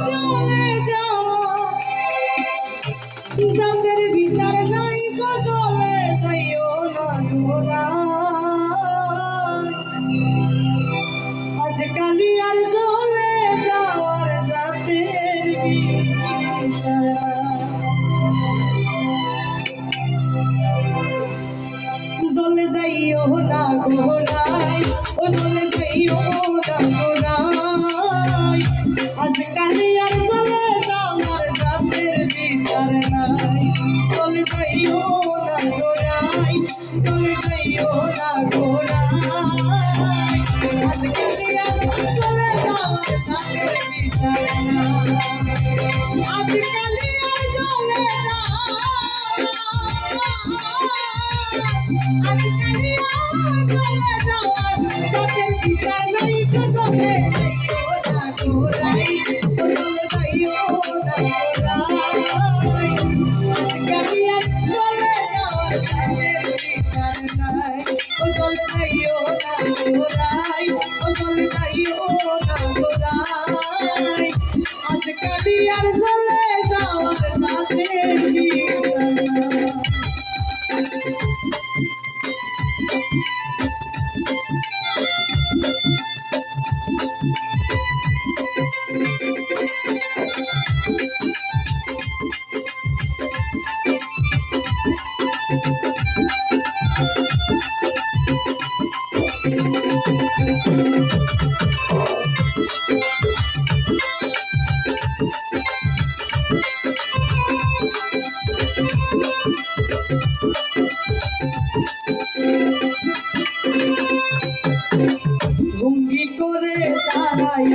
চলে যাওয়া যাদের বিচার নাই গো চলে যাইও না গোরা আজকালি আর চলে যাওয়ার যাদের বিচার চলে যাইও না গোরাই ও চলে যাইও না গোরাই আজকালি আর চলে যাওয়ার যাদের বিচার নাই চলে যাইও না গোরাই চলে যাইও না গোরাই আজকালি আর চলে যাওয়ার যাদের বিচার নাই আজকালি আর চলে আজকালি চলে যাওয়ার তাদের বিচার নাই চলে যাইও না গোরাই চলে যাইও না গোরাই আজকালি আর চলে যাওয়ার তাদের বিচার নাই চলে যাইও না গোরাই চলে যাইও না গোরাই আজকালি আর চলে যাওয়ার তাদের বিচার নাই ভঙ্গি করে দাঁড়ায়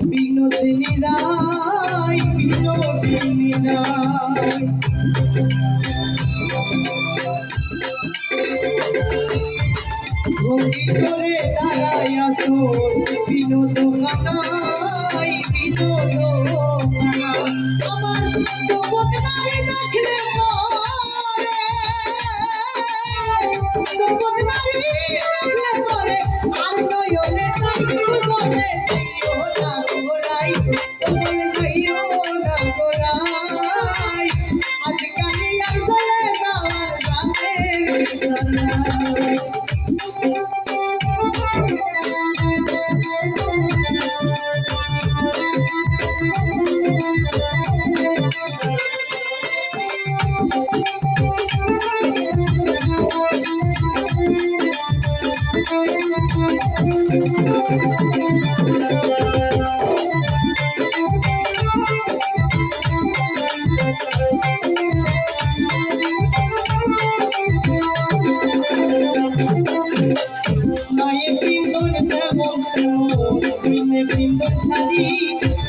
বিনোদিনী রায় বিনোদিনী রায় ভঙ্গি করে দাঁড়ায় বিনোদ কানাই বিনোদ কানাই আমার জগৎ নাই দেখলে পরে জগৎ নাই দেখলে পরে আর নয়নে চলে যাইও না গোরাই চলে যাইও না গোরাই আজকালি আর চলে যাওয়ার যাদের বিচার নাই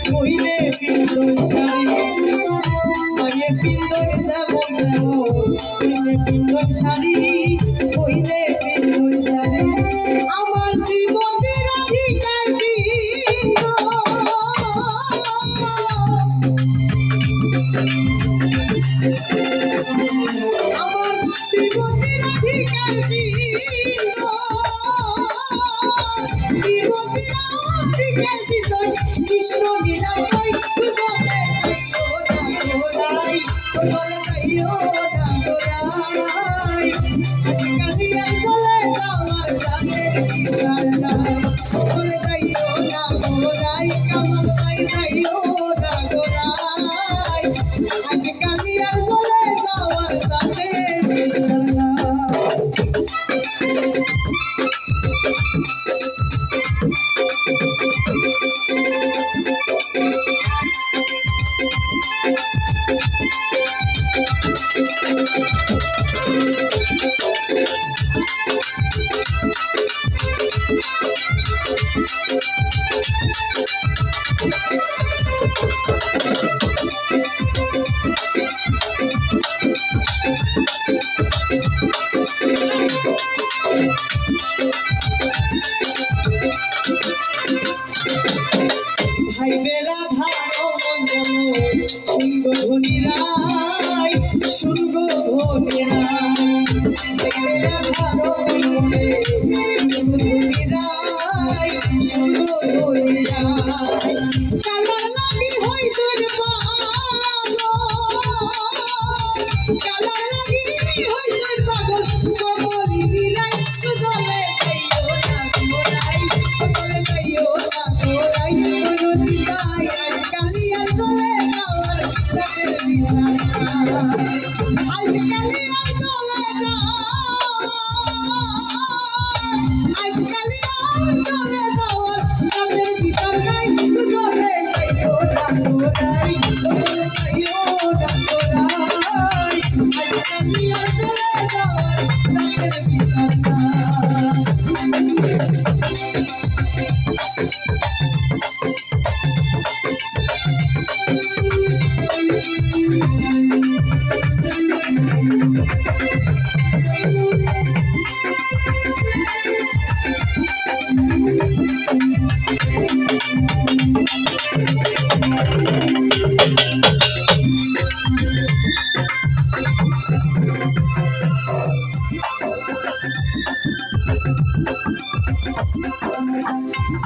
কইলে পিন্দন শাড়ি মায়ে পিন্দন যেমন কইলে পিন্দন শাড়ি কইলে পিন্দন শাড়ি আমার জীবনের অধিকার আমার জীবনের অধিকার কৃষ্ণ লীলা কই চলে যাইও না গোরাই চলে যাইও না গোরাই আজকালি আর চলে যাওয়ার যাদের বিচার নাই চলে যাইও না গোরাই কামাল নাই যাইও না গোরাই আজকালি আর চলে যাওয়ার যাদের বিচার নাই ভাইবে রাধা মন্ডল শুনব ধনিরাই শুনব ধনিরাই ভাইবে রাধা মন্ডলে শুনব ধনিরাই শুনব ধনিরাই কালার লাগি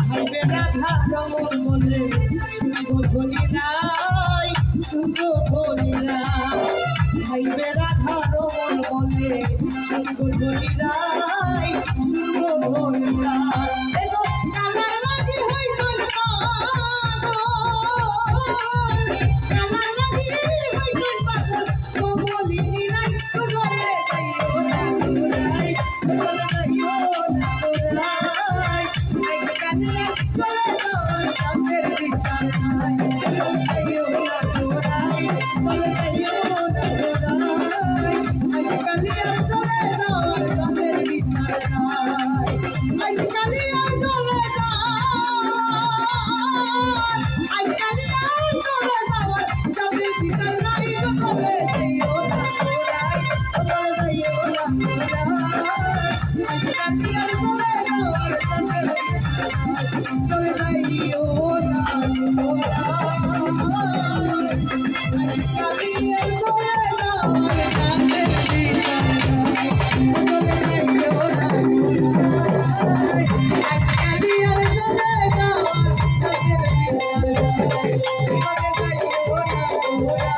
ভাইবে রাধা রমন বলে শুভ ধ্বনি নাই, শুভ ধ্বনি নাই। ভাইবে রাধা রমন বলে শুভ ধ্বনি নাই, শুভ ধ্বনি নাই। এগো কালার লাগি হইছন পাগল, কালার লাগি হইছন পাগল, কমলিনী নাই বলে যাইও না তোরাই, বলে যাইও না তোরাই। কালিয়া চলে যাওয়ার সাথের বিচার নাই, বলে যাইও না তোরাই, বলে যাইও না তোরাই। কালিয়া চলে যাওয়ার সাথের বিচার নাই, কালিয়া চলে যাওয়ার, কালিয়া চলে যাওয়ার সাথের বিচার নাই, বলে যাইও না তোরাই, বলে যাইও না তোরাই। কালিয়া চলে যাওয়ার সাথের চলে যাইও না তোরাই, কালিয়া চলে যাওয়ার সাথের বিচার নাই, চলে যাইও না তোরাই। কালিয়া চলে যাওয়ার সাথের বিচার নাই, চলে যাইও না তোরাই।